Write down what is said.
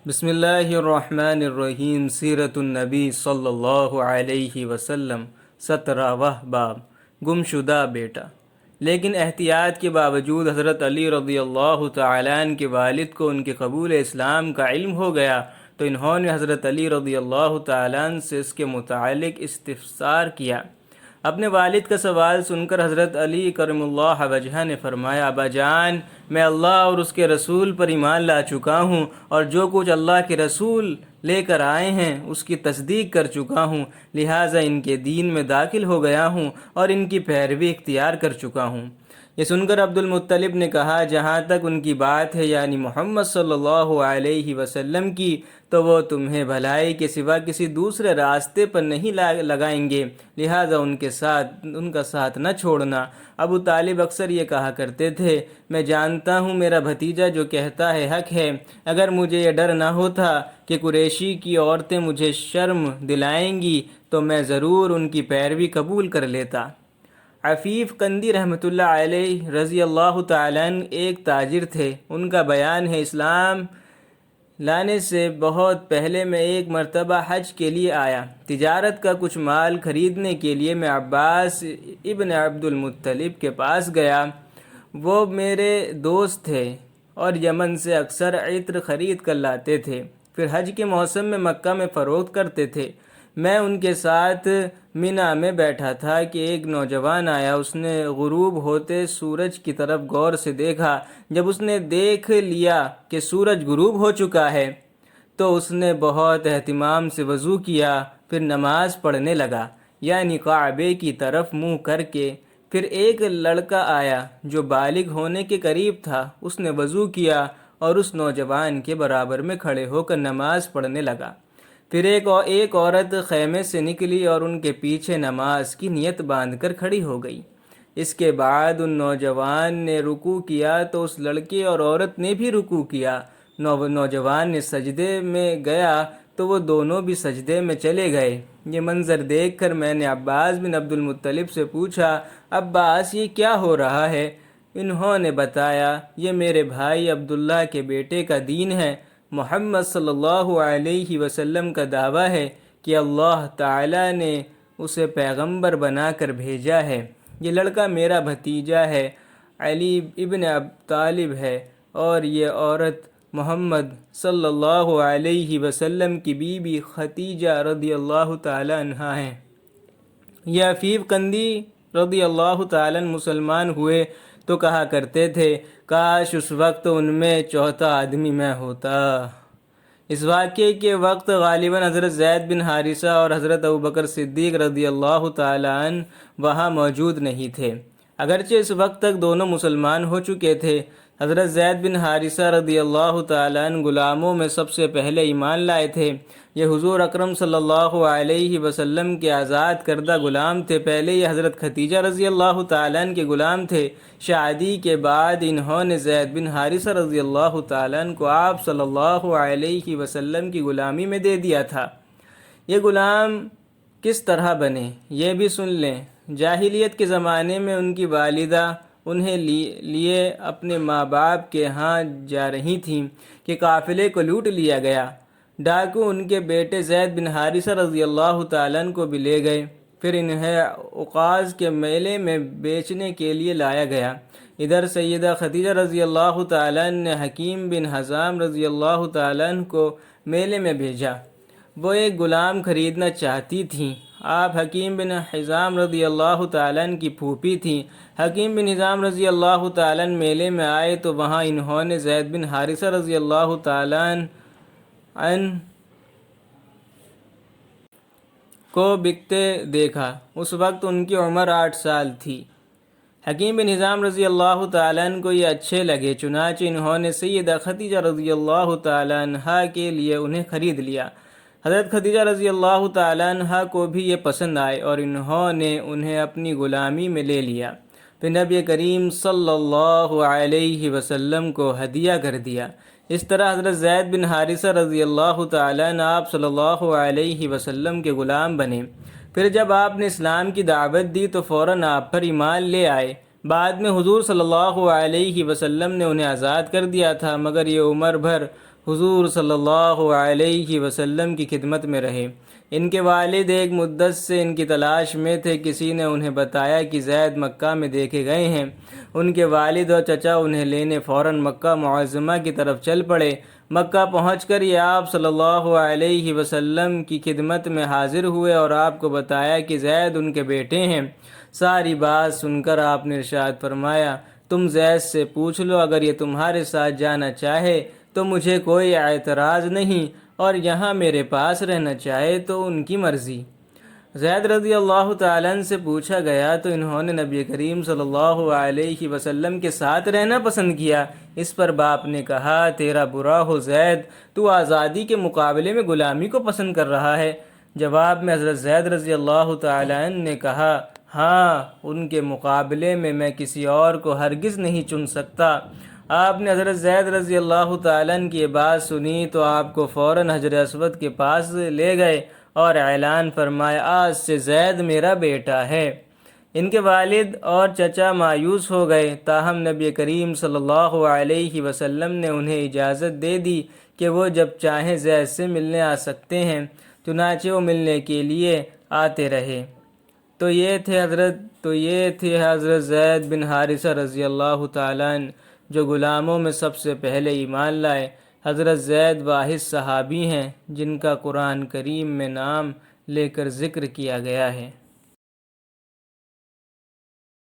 بسم اللہ الرحمن الرحیم سیرت النبی صلی اللہ علیہ وسلم 17واں باب گمشدہ بیٹا۔ لیکن احتیاط کے باوجود حضرت علی رضی اللہ تعالیٰ عنہ کے والد کو ان کے قبول اسلام کا علم ہو گیا تو انہوں نے حضرت علی رضی اللہ تعالیٰ عنہ سے اس کے متعلق استفسار کیا۔ اپنے والد کا سوال سن کر حضرت علی کرم اللہ وجہہ نے فرمایا، ابا جان، میں اللہ اور اس کے رسول پر ایمان لا چکا ہوں اور جو کچھ اللہ کے رسول لے کر آئے ہیں اس کی تصدیق کر چکا ہوں، لہٰذا ان کے دین میں داخل ہو گیا ہوں اور ان کی پیروی اختیار کر چکا ہوں۔ یہ سن کر عبد المطلب نے کہا، جہاں تک ان کی بات ہے یعنی محمد صلی اللہ علیہ وسلم کی، تو وہ تمہیں بھلائی کے سوا کسی دوسرے راستے پر نہیں لگائیں گے، لہٰذا ان کا ساتھ نہ چھوڑنا۔ ابو طالب اکثر یہ کہا کرتے تھے، میں جانتا ہوں میرا بھتیجا جو کہتا ہے حق ہے، اگر مجھے یہ ڈر نہ ہوتا کہ قریشی کی عورتیں مجھے شرم دلائیں گی تو میں ضرور ان کی پیروی قبول کر لیتا۔ عفیف قندی رحمۃ اللہ علیہ رضی اللہ تعالیٰ عنہ ایک تاجر تھے۔ ان کا بیان ہے، اسلام لانے سے بہت پہلے میں ایک مرتبہ حج کے لیے آیا۔ تجارت کا کچھ مال خریدنے کے لیے میں عباس ابن عبد المطلب کے پاس گیا۔ وہ میرے دوست تھے اور یمن سے اکثر عطر خرید کر لاتے تھے، پھر حج کے موسم میں مکہ میں فروخت کرتے تھے۔ میں ان کے ساتھ مینا میں بیٹھا تھا کہ ایک نوجوان آیا۔ اس نے غروب ہوتے سورج کی طرف غور سے دیکھا۔ جب اس نے دیکھ لیا کہ سورج غروب ہو چکا ہے تو اس نے بہت اہتمام سے وضو کیا، پھر نماز پڑھنے لگا، یعنی کعبے کی طرف منہ کر کے۔ پھر ایک لڑکا آیا جو بالغ ہونے کے قریب تھا، اس نے وضو کیا اور اس نوجوان کے برابر میں کھڑے ہو کر نماز پڑھنے لگا۔ پھر ایک عورت خیمے سے نکلی اور ان کے پیچھے نماز کی نیت باندھ کر کھڑی ہو گئی۔ اس کے بعد ان نوجوان نے رکوع کیا تو اس لڑکے اور عورت نے بھی رکوع کیا۔ نوجوان نے سجدے میں گیا تو وہ دونوں بھی سجدے میں چلے گئے۔ یہ منظر دیکھ کر میں نے عباس بن عبد المطلب سے پوچھا، عباس، یہ کیا ہو رہا ہے؟ انہوں نے بتایا، یہ میرے بھائی عبداللہ کے بیٹے کا دین ہے۔ محمد صلی اللہ علیہ وسلم کا دعویٰ ہے کہ اللہ تعالیٰ نے اسے پیغمبر بنا کر بھیجا ہے۔ یہ لڑکا میرا بھتیجا ہے، علی ابن ابی طالب ہے، اور یہ عورت محمد صلی اللہ علیہ وسلم کی بیوی خدیجہ رضی اللہ تعالیٰ عنہا ہیں۔ یہ عفیف قندی رضی اللہ تعالیٰ عنہ مسلمان ہوئے تو کہا کرتے تھے، کاش اس وقت ان میں چوتھا آدمی میں ہوتا۔ اس واقعے کے وقت غالباً حضرت زید بن حارثہ اور حضرت ابوبکر صدیق رضی اللہ تعالیٰ عنہ وہاں موجود نہیں تھے، اگرچہ اس وقت تک دونوں مسلمان ہو چکے تھے۔ حضرت زید بن حارثہ رضی اللہ تعالیٰ عنہ غلاموں میں سب سے پہلے ایمان لائے تھے۔ یہ حضور اکرم صلی اللہ علیہ وسلم کے آزاد کردہ غلام تھے۔ پہلے یہ حضرت خدیجہ رضی اللہ تعالیٰ عنہ کے غلام تھے۔ شادی کے بعد انہوں نے زید بن حارثہ رضی اللہ تعالیٰ عنہ کو آپ صلی اللہ علیہ وسلم کی غلامی میں دے دیا تھا۔ یہ غلام کس طرح بنے یہ بھی سن لیں۔ جاہلیت کے زمانے میں ان کی والدہ انہیں لیے اپنے ماں باپ کے ہاں جا رہی تھیں کہ قافلے کو لوٹ لیا گیا۔ ڈاکو ان کے بیٹے زید بن حارثہ رضی اللہ تعالیٰ عنہ کو بھی لے گئے، پھر انہیں عکاظ کے میلے میں بیچنے کے لیے لایا گیا۔ ادھر سیدہ خدیجہ رضی اللہ تعالیٰ عنہ نے حکیم بن حزام رضی اللہ تعالیٰ عنہ کو میلے میں بھیجا۔ وہ ایک غلام خریدنا چاہتی تھیں۔ آپ حکیم بن حزام رضی اللہ تعالیٰ عنہ کی پھوپھی تھیں۔ حکیم بن حزام رضی اللہ تعالیٰ عنہ میلے میں آئے تو وہاں انہوں نے زید بن حارثہ رضی اللہ تعالیٰ عنہ کو بکتے دیکھا۔ اس وقت ان کی عمر 8 سال تھی۔ حکیم بن حزام رضی اللہ تعالیٰ عنہ کو یہ اچھے لگے، چنانچہ انہوں نے سیدہ خدیجہ رضی اللہ تعالیٰ عنہا کے لیے انہیں خرید لیا۔ حضرت خدیجہ رضی اللہ تعالیٰ عنہا کو بھی یہ پسند آئے اور انہوں نے انہیں اپنی غلامی میں لے لیا۔ پھر نبی کریم صلی اللہ علیہ وسلم کو ہدیہ کر دیا۔ اس طرح حضرت زید بن حارثہ رضی اللہ تعالیٰ عنہ آپ صلی اللہ علیہ وسلم کے غلام بنے۔ پھر جب آپ نے اسلام کی دعوت دی تو فوراً آپ پر ایمان لے آئے۔ بعد میں حضور صلی اللہ علیہ وسلم نے انہیں آزاد کر دیا تھا، مگر یہ عمر بھر حضور صلی اللہ علیہ وسلم کی خدمت میں رہے۔ ان کے والد ایک مدت سے ان کی تلاش میں تھے۔ کسی نے انہیں بتایا کہ زید مکہ میں دیکھے گئے ہیں۔ ان کے والد اور چچا انہیں لینے فوراً مکہ معظمہ کی طرف چل پڑے۔ مکہ پہنچ کر یہ آپ صلی اللہ علیہ وسلم کی خدمت میں حاضر ہوئے اور آپ کو بتایا کہ زید ان کے بیٹے ہیں۔ ساری بات سن کر آپ نے ارشاد فرمایا، تم زید سے پوچھ لو، اگر یہ تمہارے ساتھ جانا چاہے تو مجھے کوئی اعتراض نہیں، اور یہاں میرے پاس رہنا چاہے تو ان کی مرضی۔ زید رضی اللہ تعالیٰ عنہ سے پوچھا گیا تو انہوں نے نبی کریم صلی اللہ علیہ وسلم کے ساتھ رہنا پسند کیا۔ اس پر باپ نے کہا، تیرا برا ہو زید، تو آزادی کے مقابلے میں غلامی کو پسند کر رہا ہے۔ جواب میں حضرت زید رضی اللہ تعالیٰ عنہ نے کہا، ہاں، ان کے مقابلے میں میں کسی اور کو ہرگز نہیں چن سکتا۔ آپ نے حضرت زید رضی اللہ تعالیٰ عنہ کی یہ بات سنی تو آپ کو فوراً حجر اسود کے پاس لے گئے اور اعلان فرمایا، آج سے زید میرا بیٹا ہے۔ ان کے والد اور چچا مایوس ہو گئے، تاہم نبی کریم صلی اللہ علیہ وسلم نے انہیں اجازت دے دی کہ وہ جب چاہیں زید سے ملنے آ سکتے ہیں۔ چنانچہ وہ ملنے کے لیے آتے رہے۔ تو یہ تھے حضرت زید بن حارثہ رضی اللہ تعالیٰ عنہ، جو غلاموں میں سب سے پہلے ایمان لائے۔ حضرت زید واحد صحابی ہیں جن کا قرآن کریم میں نام لے کر ذکر کیا گیا ہے۔